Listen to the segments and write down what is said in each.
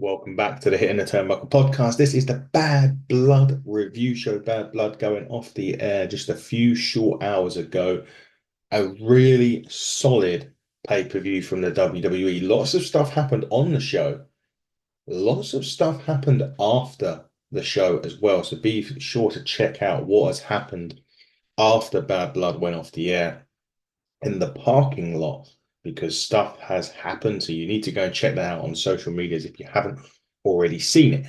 Welcome back to the Hitting the Turnbuckle podcast. This is the Bad Blood review show. Bad Blood going off the air just a few short hours ago. A really solid pay-per-view from the WWE. Lots of stuff happened on the show. Lots of stuff happened after the show as well. So be sure to check out what has happened after Bad Blood went off the air in the parking lot because stuff has happened. So you need to go and check that out on social medias if you haven't already seen it.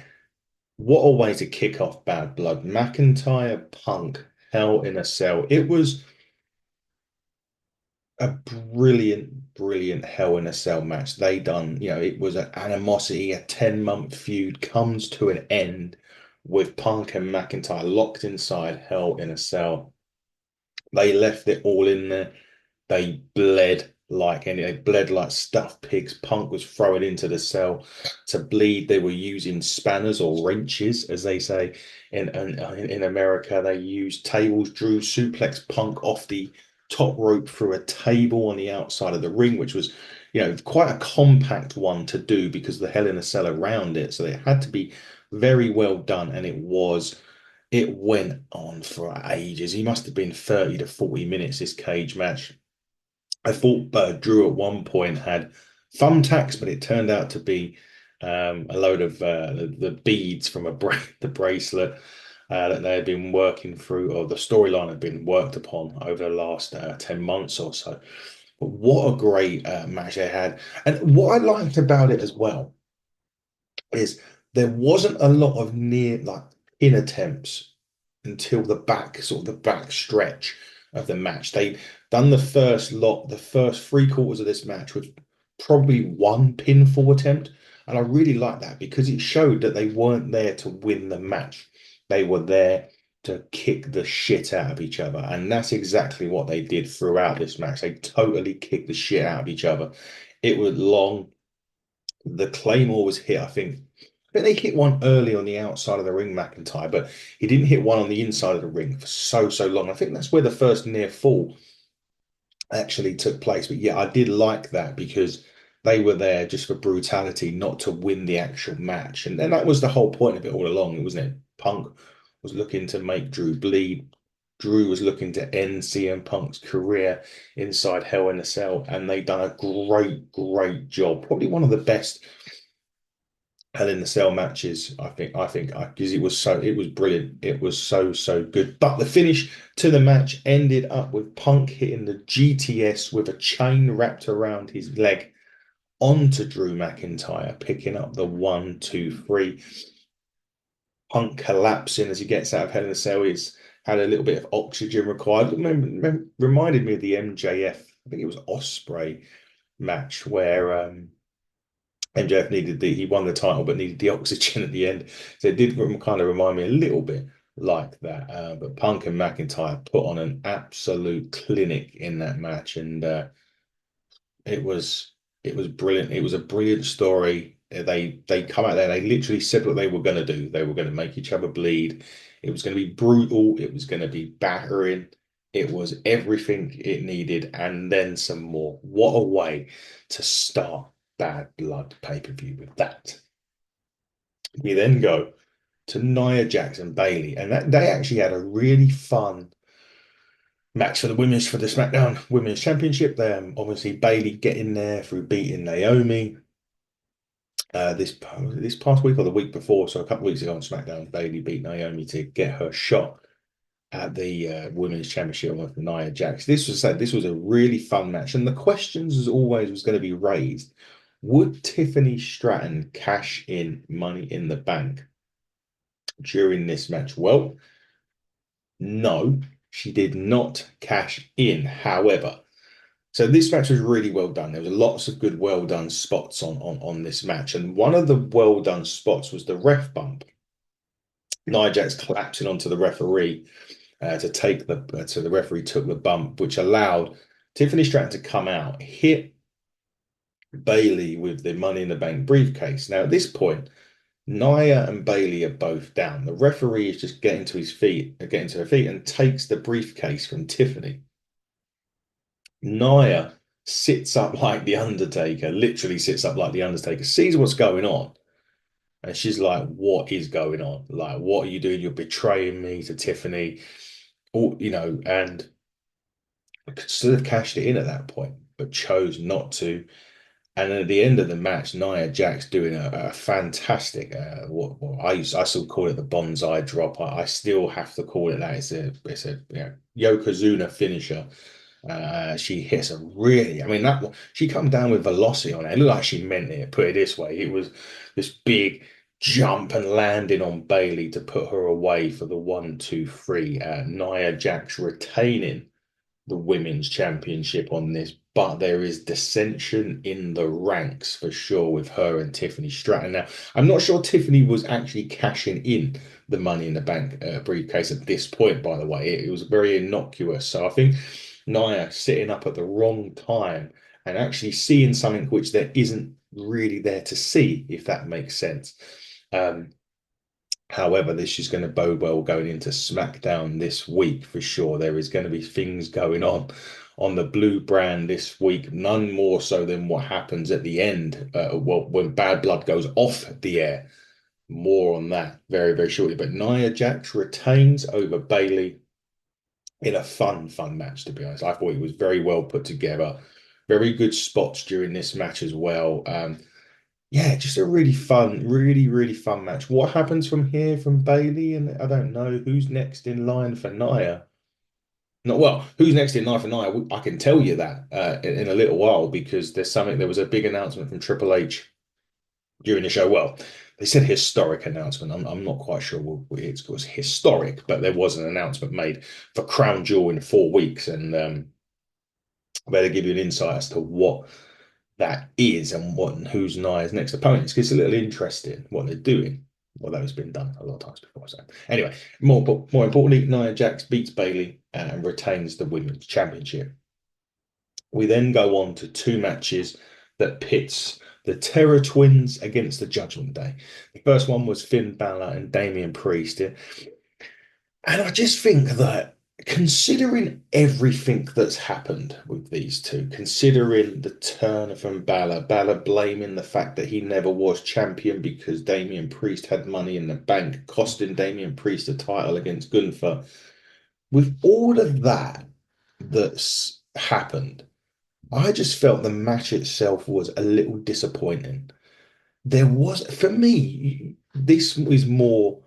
What a way to kick off Bad Blood. McIntyre, Punk, Hell in a Cell. It was a brilliant Hell in a Cell match. They done, it was an animosity, a 10-month feud comes to an end with Punk and McIntyre locked inside Hell in a Cell. They left it all in there. They bled like stuffed pigs. Punk was thrown into the cell to bleed. They were using spanners or wrenches, as they say in America. They used tables. Drew suplexed Punk off the top rope through a table on the outside of the ring, which was, quite a compact one to do because the Hell in a Cell around it. So it had to be very well done, and it was. It went on for ages. He must have been 30 to 40 minutes, this cage match. I thought Drew at one point had thumbtacks, but it turned out to be a load of the beads from the bracelet that they had been working through, or the storyline had been worked upon over the last 10 months or so. But what a great match they had. And what I liked about it as well is there wasn't a lot of like pin attempts until the back stretch of the match. They done the first three quarters of this match with probably one pinfall attempt. And I really like that because it showed that they weren't there to win the match. They were there to kick the shit out of each other. And that's exactly what they did throughout this match. They totally kicked the shit out of each other. It was long. The Claymore was hit, I think. They hit one early on the outside of the ring, McIntyre, but he didn't hit one on the inside of the ring for so long. I think that's where the first near fall actually took place. But yeah, I did like that because they were there just for brutality, not to win the actual match. And then that was the whole point of it all along, wasn't it? Punk was looking to make Drew bleed. Drew was looking to end CM Punk's career inside Hell in a Cell, and they done a great job. Probably one of the best Hell in the Cell matches, because it was brilliant. It was so good. But the finish to the match ended up with Punk hitting the GTS with a chain wrapped around his leg onto Drew McIntyre, picking up the 1, 2, 3. Punk collapsing as he gets out of Hell in a Cell. He's had a little bit of oxygen required. Reminded me of the MJF, I think it was Osprey match where MJF he won the title, but needed the oxygen at the end. So it did kind of remind me a little bit like that. But Punk and McIntyre put on an absolute clinic in that match, and it was it was brilliant. It was a brilliant story. They come out there, they literally said what they were going to do. They were going to make each other bleed. It was going to be brutal. It was going to be battering. It was everything it needed, and then some more. What a way to start Bad Blood pay-per-view with that. We then go to Nia Jax and Bailey, and they actually had a really fun match for the SmackDown Women's Championship. Obviously Bailey getting there through beating Naomi. This past week or the week before, so a couple of weeks ago on SmackDown, Bailey beat Naomi to get her shot at the Women's Championship with Nia Jax. This was a really fun match, and the questions, as always, was going to be raised. Would Tiffany Stratton cash in Money in the Bank during this match? Well, no, she did not cash in. However, so this match was really well done. There was lots of good, well done spots on this match, and one of the well done spots was the ref bump. Nia Jax collapsing onto the referee so the referee took the bump, which allowed Tiffany Stratton to come out, hit Bailey with the Money in the Bank briefcase. Now, at this point, Nia and Bailey are both down. The referee is just getting to her feet, and takes the briefcase from Tiffany. Nia sits up like the Undertaker, literally sits up like the Undertaker, sees what's going on, And she's like, what is going on? Like, what are you doing? You're betraying me to Tiffany. Or, and I could still have cashed it in at that point, but chose not to. And then at the end of the match, Nia Jax doing a fantastic, I still call it the bonsai drop. I still have to call it that. It's a Yokozuna finisher. She hits a really, I mean, that she come down with velocity on it. It looked like she meant it, put it this way. It was this big jump and landing on Bayley to put her away for the 1, 2, 3. Nia Jax retaining the women's championship on this, but there is dissension in the ranks for sure with her and Tiffany Stratton. Now, I'm not sure Tiffany was actually cashing in the Money in the Bank briefcase at this point, by the way. It was very innocuous. So I think Nia sitting up at the wrong time and actually seeing something which there isn't really there to see, if that makes sense. Um, However, this is going to bode well going into SmackDown this week for sure. There is going to be things going on the blue brand this week, none more so than what happens at the end, well, when Bad Blood goes off the air. More on that very, very shortly. But Nia Jax retains over Bayley in a fun match, to be honest. I thought it was very well put together. Very good spots during this match as well. Yeah, just a really fun, really, really fun match. What happens from here from Bailey? And I don't know who's next in line for Nia. Not well, who's next in line for Nia? I can tell you that in a little while because there was a big announcement from Triple H during the show. Well, they said historic announcement. I'm not quite sure what it was historic, but there was an announcement made for Crown Jewel in 4 weeks, and I better give you an insight as to what that is and what and who's Nia's next opponents. It's a little interesting what they're doing. Although it's been done a lot of times before. So anyway, more importantly, Nia Jax beats Bayley and retains the women's championship. We then go on to 2 matches that pits the Terror Twins against the Judgment Day. The first one was Finn Balor and Damian Priest. And I just think that considering everything that's happened with these two, considering the turn from Balor blaming the fact that he never was champion because Damian Priest had money in the bank, costing Damian Priest a title against Gunther, with all of that that's happened, I just felt the match itself was a little disappointing. There was, for me, this is more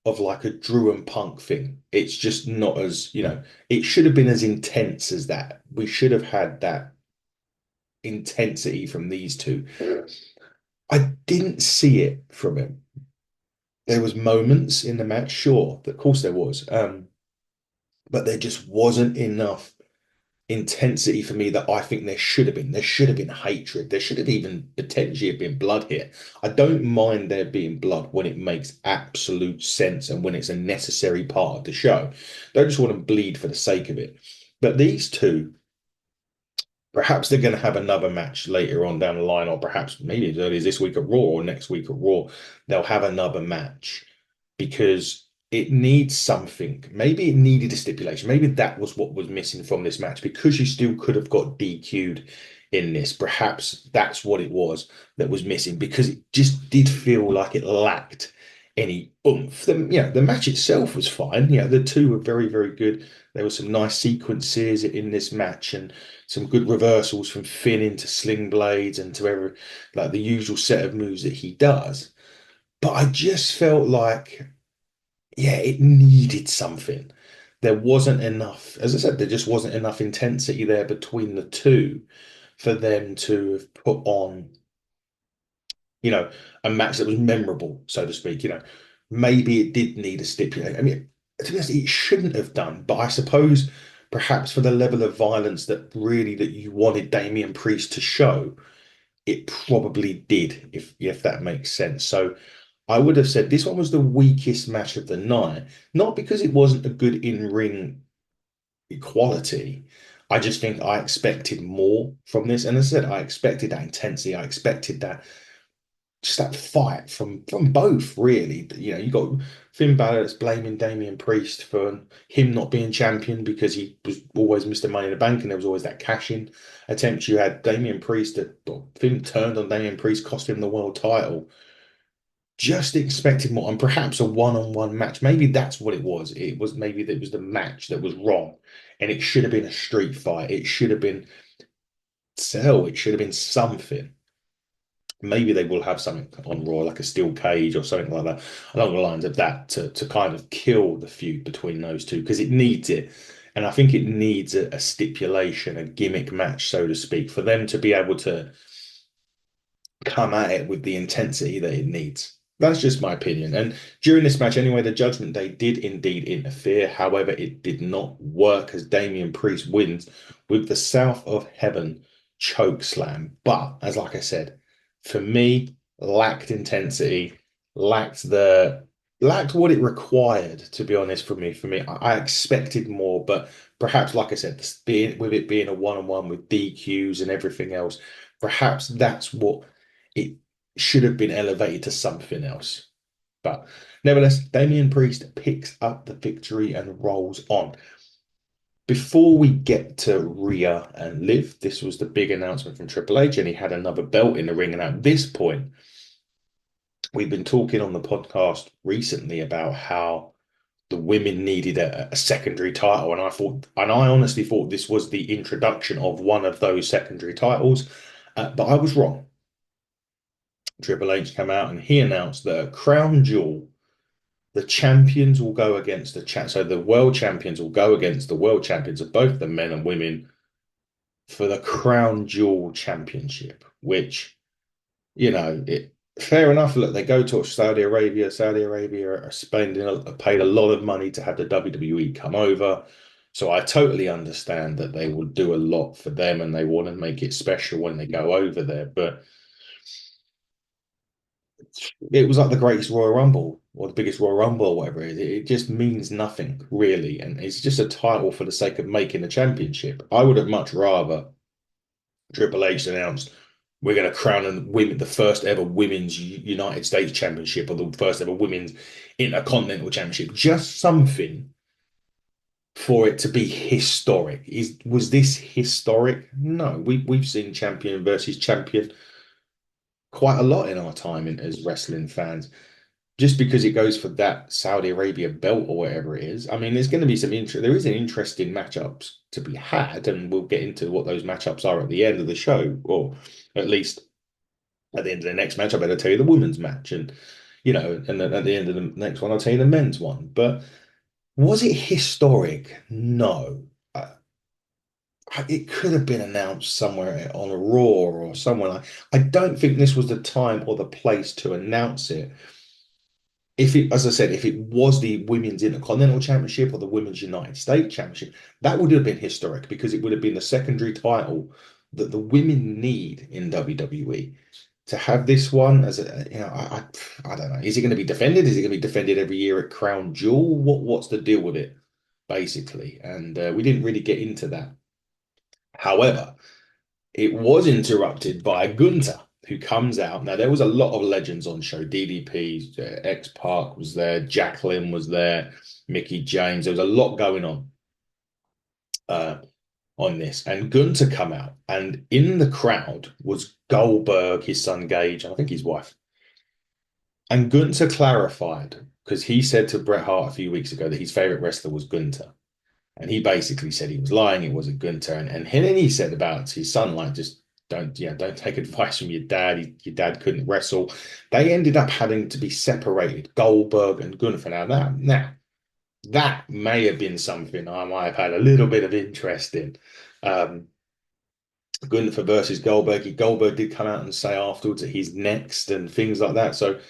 of like a Drew and Punk thing. It's just not as, it should have been as intense as that. We should have had that intensity from these two. I didn't see it from him. There was moments in the match, sure, of course there was. But there just wasn't enough intensity for me that I think there should have been. There should have been hatred. There should have even potentially have been blood here. I don't mind there being blood when it makes absolute sense and when it's a necessary part of the show. Don't just want to bleed for the sake of it. But these two, perhaps they're going to have another match later on down the line, or perhaps maybe as early as this week at Raw or next week at Raw, they'll have another match because it needs something. Maybe it needed a stipulation. Maybe that was what was missing from this match because you still could have got DQ'd in this. Perhaps that's what it was that was missing because it just did feel like it lacked any oomph. The match itself was fine. The two were very, very good. There were some nice sequences in this match and some good reversals from Finn into sling blades and to like the usual set of moves that he does. But I just felt like, yeah, it needed something. There wasn't enough, as I said, there just wasn't enough intensity there between the two for them to have put on, a match that was memorable, so to speak. Maybe it did need a stipulation. I mean, to be honest, it shouldn't have done, but I suppose perhaps for the level of violence that you wanted Damian Priest to show, it probably did, if that makes sense. So I would have said this one was the weakest match of the night, not because it wasn't a good in-ring equality. I just think I expected more from this. And as I said, I expected that intensity. I expected that just that fight from both, really. You got Finn Balor that's blaming Damian Priest for him not being champion because he was always Mr. Money in the Bank and there was always that cash-in attempt. You had Damian Priest Finn turned on Damian Priest, cost him the world title. just expected more, and perhaps a one-on-one match. Maybe that's what it was. It was maybe that it was the match that was wrong, and it should have been a street fight. It should have been Cell. It should have been something. Maybe they will have something on Raw, like a steel cage or something like that, along the lines of that, to kind of kill the feud between those two because it needs it. And I think it needs a stipulation, a gimmick match, so to speak, for them to be able to come at it with the intensity that it needs. That's just my opinion. And during this match, anyway, the Judgment Day did indeed interfere. However, it did not work as Damian Priest wins with the South of Heaven choke slam. But as like I said, for me, lacked intensity, lacked what it required, to be honest, for me. I expected more, but perhaps, like I said, being with it being a one-on-one with DQs and everything else, perhaps that's what it should have been elevated to something else. But nevertheless, Damian Priest picks up the victory and rolls on. Before we get to Rhea and Liv, this was the big announcement from Triple H, and he had another belt in the ring. And at this point, we've been talking on the podcast recently about how the women needed a secondary title, and I honestly thought this was the introduction of one of those secondary titles, but I was wrong. Triple H came out and he announced that at Crown Jewel, the champions will go against so the world champions will go against the world champions of both the men and women for the Crown Jewel Championship, which, fair enough. Look, they go to Saudi Arabia. Saudi Arabia are paid a lot of money to have the WWE come over. So I totally understand that they will do a lot for them and they want to make it special when they go over there. But it was like the greatest Royal Rumble or the biggest Royal Rumble or whatever it is. It just means nothing really. And it's just a title for the sake of making a championship. I would have much rather Triple H announced we're going to crown the first ever women's United States Championship or the first ever women's Intercontinental Championship. Just something for it to be historic. Was this historic? No, we've seen champion versus champion quite a lot in our time as wrestling fans. Just because it goes for that Saudi Arabia belt or whatever it is. I mean, there's going to be some interest. There is an interesting matchups to be had, and we'll get into what those matchups are at the end of the show, or at least at the end of the next match. I better tell you the women's match, and and then at the end of the next one, I'll tell you the men's one. But was it historic? No. It could have been announced somewhere on a Raw or somewhere like. I don't think this was the time or the place to announce it. If it, as I said, if it was the Women's Intercontinental Championship or the Women's United States Championship, that would have been historic because it would have been the secondary title that the women need in WWE. To have this one as I don't know. Is it going to be defended? Is it going to be defended every year at Crown Jewel? What's the deal with it, basically? And we didn't really get into that. However, it was interrupted by Gunther, who comes out. Now, there was a lot of legends on show. DDP, X-Pac was there, Jacqueline was there, Mickey James. There was a lot going uh, on this. And Gunther come out, and in the crowd was Goldberg, his son Gage, and I think his wife. And Gunther clarified, because he said to Bret Hart a few weeks ago that his favorite wrestler was Gunther. And he basically said he was lying, it wasn't Gunther. And he said about his son, like, just don't take advice from your dad. Your dad couldn't wrestle. They ended up having to be separated, Goldberg and Gunther. That may have been something I might have had a little bit of interest in. Um, Gunther versus Goldberg. Goldberg did come out and say afterwards that he's next and things like that. So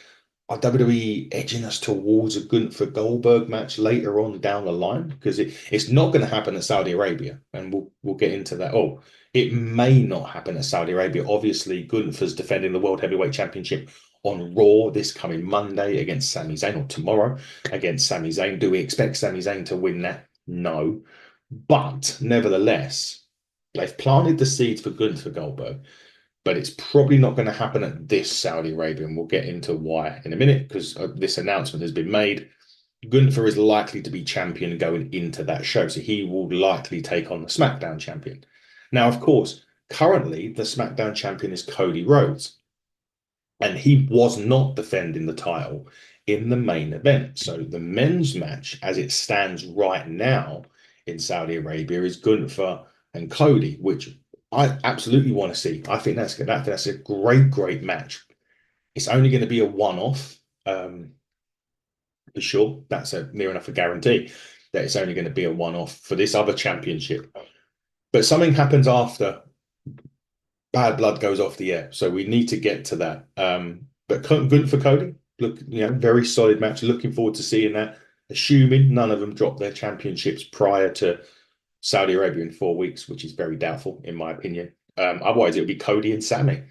are WWE edging us towards a Gunther Goldberg match later on down the line? Because it's not going to happen at Saudi Arabia, and we'll get into that. Oh, it may not happen at Saudi Arabia. Obviously, Gunther's defending the World Heavyweight Championship on Raw this coming Monday against Sami Zayn, or tomorrow against Sami Zayn. Do we expect Sami Zayn to win that? No. But nevertheless, they've planted the seeds for Gunther Goldberg, but it's probably not going to happen at this Saudi Arabia, and we'll get into why in a minute because this announcement has been made. Gunther is likely to be champion going into that show, so he will likely take on the SmackDown champion. Now, of course, currently the SmackDown champion is Cody Rhodes. and he was not defending the title in the main event. So the men's match, as it stands right now in Saudi Arabia, is Gunther and Cody, which I absolutely want to see. I think that's a great match. It's only going to be a one-off, for sure. That's a near enough a guarantee that it's only going to be a one-off for this other championship. But something happens after Bad Blood goes off the air, so we need to get to that. But good for Cody. Look, very solid match. Looking forward to seeing that. Assuming none of them drop their championships prior to Saudi Arabia in 4 weeks, which is very doubtful in my opinion. Otherwise, it would be Cody and Sammy.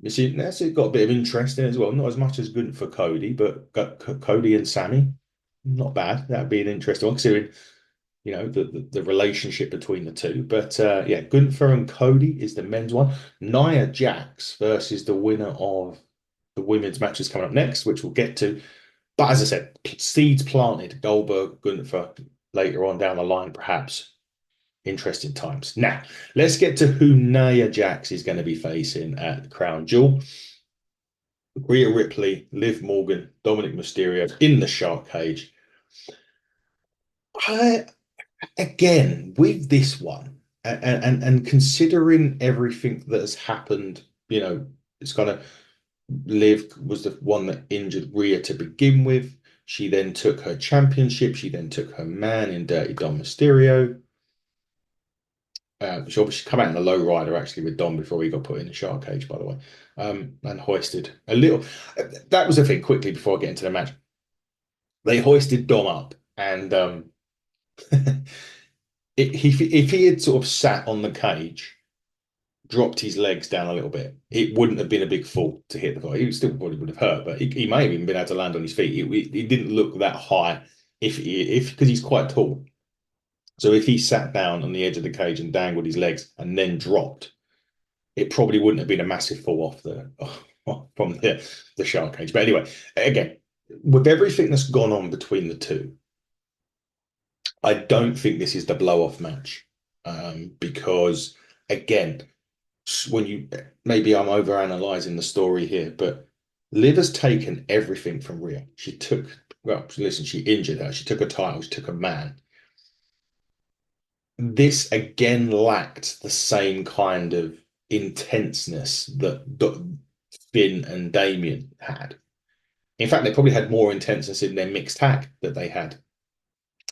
You see, that's got a bit of interest in it as well. Not as much as good for Cody, but Cody and Sammy, not bad. That'd be an interesting one, considering the relationship between the two. But yeah, Gunther and Cody is the men's one. Nia Jax versus the winner of the women's matches coming up next, which we'll get to. But as I said, seeds planted. Goldberg, Gunther later on down the line, perhaps. Interesting times. Now, let's get to who Nia Jax is going to be facing at the Crown Jewel. Rhea Ripley, Liv Morgan, Dominic Mysterio in the Shark Cage. I again with this one, and considering everything that has happened, it's kind of Liv was the one that injured Rhea to begin with. She then took her championship. She then took her man in Dirty Dom Mysterio. She obviously come out in the low rider actually with Dom before he got put in the shark cage, by the way, and hoisted a little. That was the thing. Quickly before I get into the match, they hoisted Dom up, and if he had sort of sat on the cage, dropped his legs down a little bit, it wouldn't have been a big fall to hit the floor. He still probably would have hurt, but he may have even been able to land on his feet. He didn't look that high if because he's quite tall. So if he sat down on the edge of the cage and dangled his legs and then dropped, it probably wouldn't have been a massive fall off from the shark cage. But anyway, again, with everything that's gone on between the two, I don't think this is the blow off match, because again, when you maybe I'm over analyzing the story here, but Liv has taken everything from Rhea. Listen, she injured her. She took a title. She took a man. This again lacked the same kind of intenseness that Finn and Damien had. In fact, they probably had more intenseness in their mixed tag that they had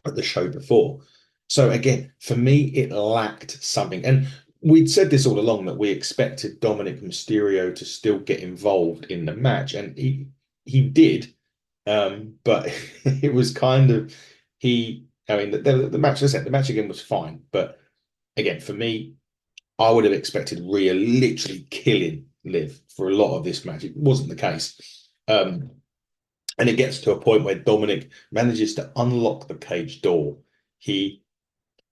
at the show before. So again, for me, it lacked something. And we'd said this all along that we expected Dominic Mysterio to still get involved in the match, and he did. But it was kind of I mean, the match, I said, the match again was fine, but again, for me, I would have expected Rhea literally killing Liv for a lot of this match. It wasn't the case. And it gets to a point where Dominic manages to unlock the cage door. He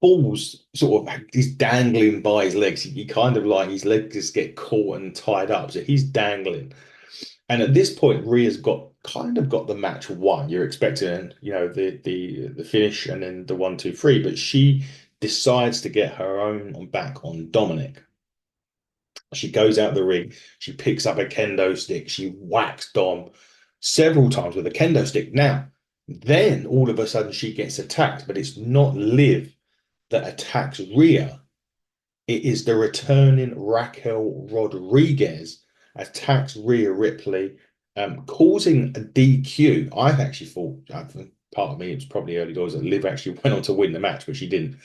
falls sort of, he's dangling by his legs. He kind of like his legs just get caught and tied up. So he's dangling. And at this point, Rhea's got the match won. You're expecting, the finish and then the 1, 2, 3, but she decides to get her own back on Dominic. She goes out the ring, she picks up a kendo stick, she whacks Dom several times with a kendo stick. Now, then all of a sudden she gets attacked, but it's not Liv that attacks Rhea. It is the returning Raquel Rodriguez attacks Rhea Ripley, causing a DQ. I actually thought, part of me, it was probably early doors that Liv actually went on to win the match, but she didn't.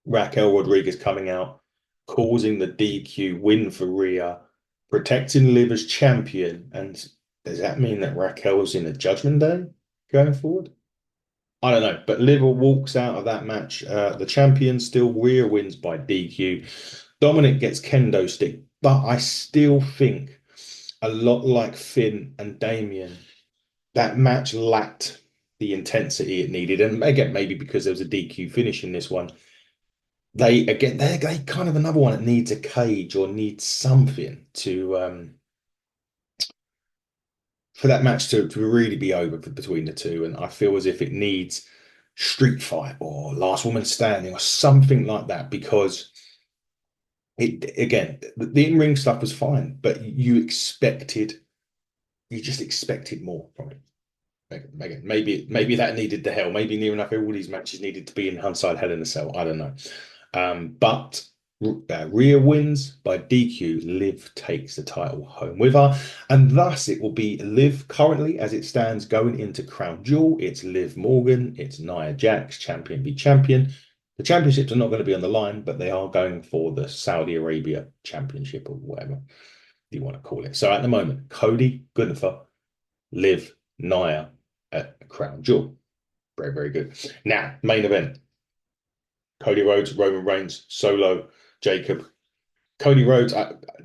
Raquel Rodriguez coming out, causing the DQ win for Rhea, protecting Liv as champion. And does that mean that Raquel was in a Judgment Day going forward? I don't know, but Liv walks out of that match. The champion still, Rhea wins by DQ. Dominic gets kendo stick, but I still think a lot like Finn and Damien, that match lacked the intensity it needed. And again, maybe because there was a DQ finish in this one, they're kind of another one that needs a cage or needs something to for that match to really be over between the two. And I feel as if it needs Street Fight or Last Woman Standing or something like that, because It again, the in-ring stuff was fine, but you just expected more from it. Again, maybe that needed the hell. Maybe near enough all these matches needed to be inside Hell in a Cell. I don't know. But Rhea wins by DQ. Liv takes the title home with her, and thus it will be Liv currently as it stands going into Crown Jewel. It's Liv Morgan, it's Nia Jax, champion be champion. The championships are not going to be on the line, but they are going for the Saudi Arabia Championship or whatever you want to call it. So at the moment, Cody, Gunther, Liv, Nia at Crown Jewel. Very, very good. Now, main event. Cody Rhodes, Roman Reigns, Solo, Jacob. Cody Rhodes,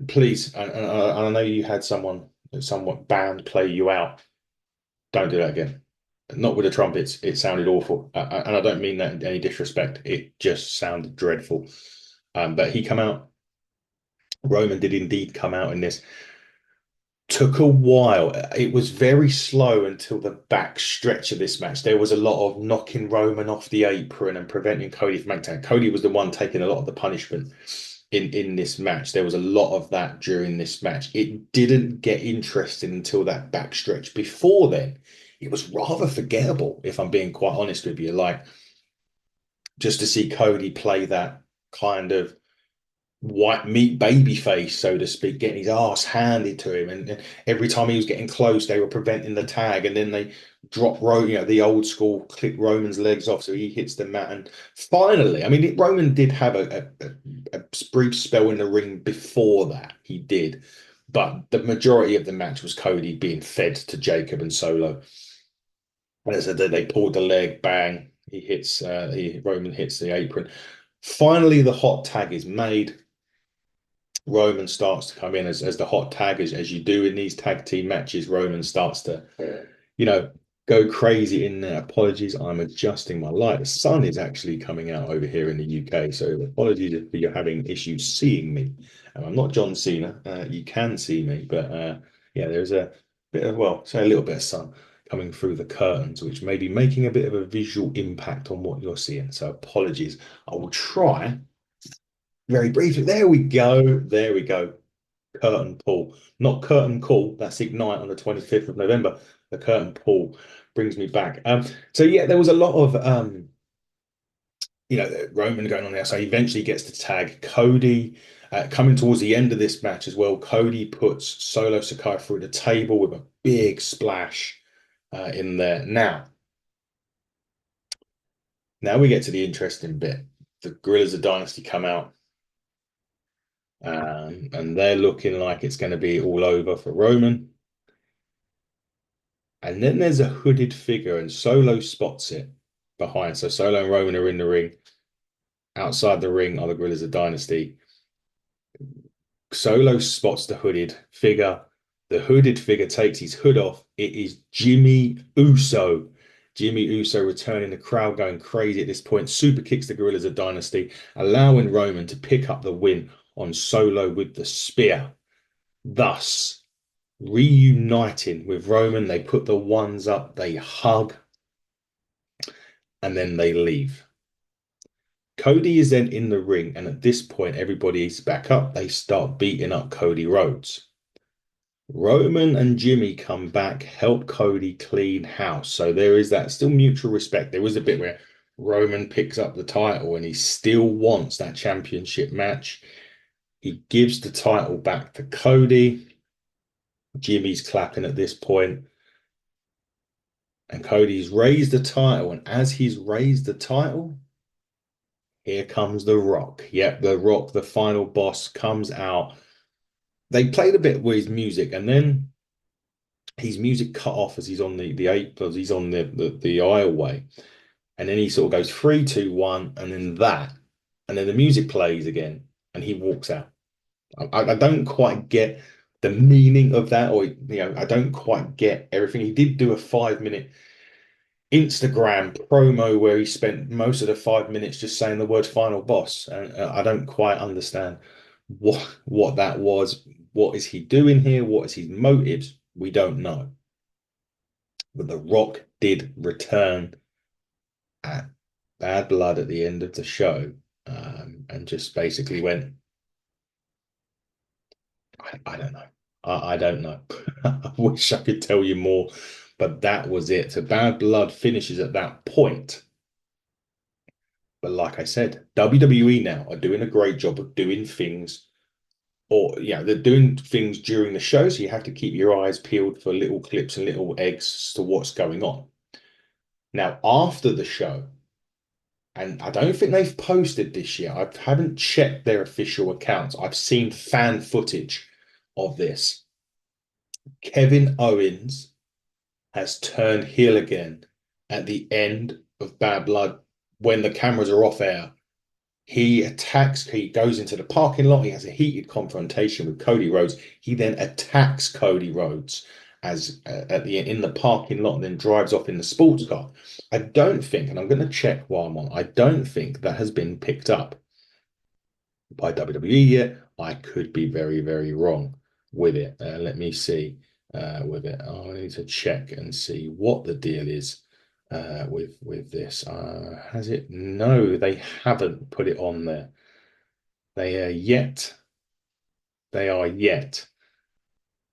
please, and I know you had someone somewhat band play you out. Don't do that again. Not with the trumpets. It sounded awful, and I don't mean that in any disrespect. It just sounded dreadful. But he come out. Roman did indeed come out in this. Took a while. It was very slow until the back stretch of this match. There was a lot of knocking Roman off the apron and preventing Cody from making. Cody was the one taking a lot of the punishment in this match. There was a lot of that during this match. It didn't get interesting until that back stretch. Before then, it was rather forgettable, if I'm being quite honest with you. Like just to see Cody play that kind of white meat baby face, so to speak, getting his ass handed to him. And every time he was getting close, they were preventing the tag. And then they drop the old school clip Roman's legs off, so he hits the mat. And finally, I mean, Roman did have a brief spell in the ring before that. He did. But the majority of the match was Cody being fed to Jacob and Solo. And as I said, they pulled the leg, bang, Roman hits the apron. Finally, the hot tag is made. Roman starts to come in as the hot tag, as you do in these tag team matches. Roman starts to, you know, go crazy in there. Apologies, I'm adjusting my light. The sun is actually coming out over here in the UK, so apologies if you're having issues seeing me. I'm not John Cena. You can see me, but yeah, there's a bit of, well, say a little bit of sun coming through the curtains, which may be making a bit of a visual impact on what you're seeing. So apologies. I will try very briefly. There we go. There we go. Curtain pull. Not curtain call. That's Ignite on the 25th of November. The curtain pull brings me back. So yeah, there was a lot of Roman going on there. So he eventually gets to tag Cody. Coming towards the end of this match as well, Cody puts Solo Sikoa through the table with a big splash in there. Now we get to the interesting bit. The Guerrillas of Dynasty come out. And they're looking like it's going to be all over for Roman. And then there's a hooded figure, and Solo spots it behind. So Solo and Roman are in the ring. Outside the ring are the Guerrillas of Dynasty. Solo spots the hooded figure. The hooded figure takes his hood off. It is Jimmy Uso. Jimmy Uso returning, the crowd going crazy at this point. Super kicks the Guerrillas of Dynasty, allowing Roman to pick up the win on Solo with the spear. Thus, reuniting with Roman, they put the ones up, they hug, and then they leave. Cody is then in the ring, and at this point, everybody is back up. They start beating up Cody Rhodes. Roman and Jimmy come back, help Cody clean house. So there is that still mutual respect. There was a bit where Roman picks up the title and he still wants that championship match. He gives the title back to Cody. Jimmy's clapping at this point. And Cody's raised the title. And as he's raised the title, here comes The Rock. Yep, The Rock, the final boss, comes out. They played a bit with his music, and then his music cut off as he's on he's on the aisleway. And then he sort of goes 3, 2, 1, and then that. And then the music plays again, and he walks out. I don't quite get the meaning of that, or I don't quite get everything. He did do a 5-minute Instagram promo where he spent most of the 5 minutes just saying the word final boss. And I don't quite understand what that was. What is he doing here? What is his motives? We don't know. But The Rock did return at Bad Blood at the end of the show, and just basically went, I don't know. I don't know. I wish I could tell you more, but that was it. So Bad Blood finishes at that point. But like I said, WWE now are doing a great job of doing things, or yeah, they're doing things during the show, so you have to keep your eyes peeled for little clips and little eggs as to what's going on. Now, after the show, and I don't think they've posted this yet. I haven't checked their official accounts. I've seen fan footage of this. Kevin Owens has turned heel again at the end of Bad Blood when the cameras are off air. He goes into the parking lot. He has a heated confrontation with Cody Rhodes. He then attacks Cody Rhodes as at the in the parking lot and then drives off in the sports car. I don't think, and I'm going to check while I'm on, I don't think that has been picked up by WWE yet. I could be very, very wrong with it. Let me see with it. I need to check and see what the deal is with this. Has it? No, they haven't put it on there. They are yet. They are yet.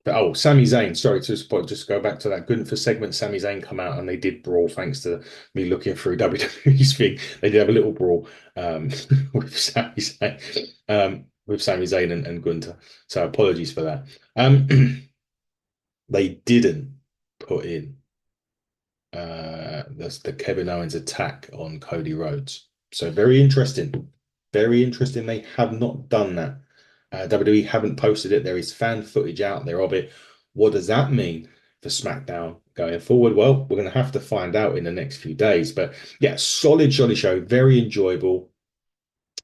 But, oh, Sami Zayn. Sorry to just go back to that Gunther segment. Sami Zayn come out and they did brawl thanks to me looking through WWE's thing. They did have a little brawl with Sami Zayn, and Gunther. So apologies for that. They didn't put in the Kevin Owens attack on Cody Rhodes. So very interesting. Very interesting. They have not done that. WWE haven't posted it. There is fan footage out there of it. What does that mean for SmackDown going forward? Well, we're going to have to find out in the next few days. But yeah, solid, jolly show. Very enjoyable.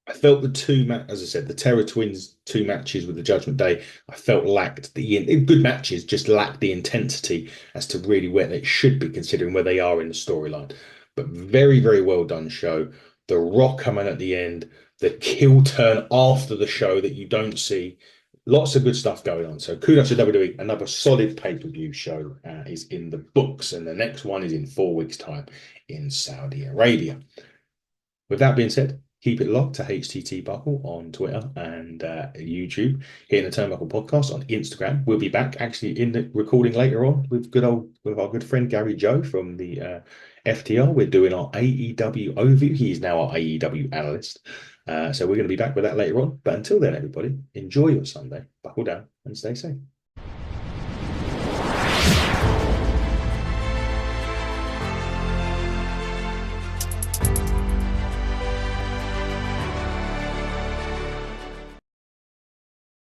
I felt as I said, the Terror Twins 2 matches with the Judgment Day, I felt lacked good matches, just lacked the intensity as to really where they should be considering where they are in the storyline. But very, very well done show. The Rock coming at the end, the kill turn after the show that you don't see. Lots of good stuff going on. So kudos to WWE. Another solid pay-per-view show is in the books, and the next one is in 4 weeks' time in Saudi Arabia. With that being said, keep it locked to HTT Buckle on Twitter and YouTube. Here in the Turnbuckle Podcast on Instagram. We'll be back actually in the recording later on with our good friend Gary Joe from the FTR. We're doing our AEW overview. He is now our AEW analyst. So we're going to be back with that later on. But until then, everybody, enjoy your Sunday, buckle down, and stay safe.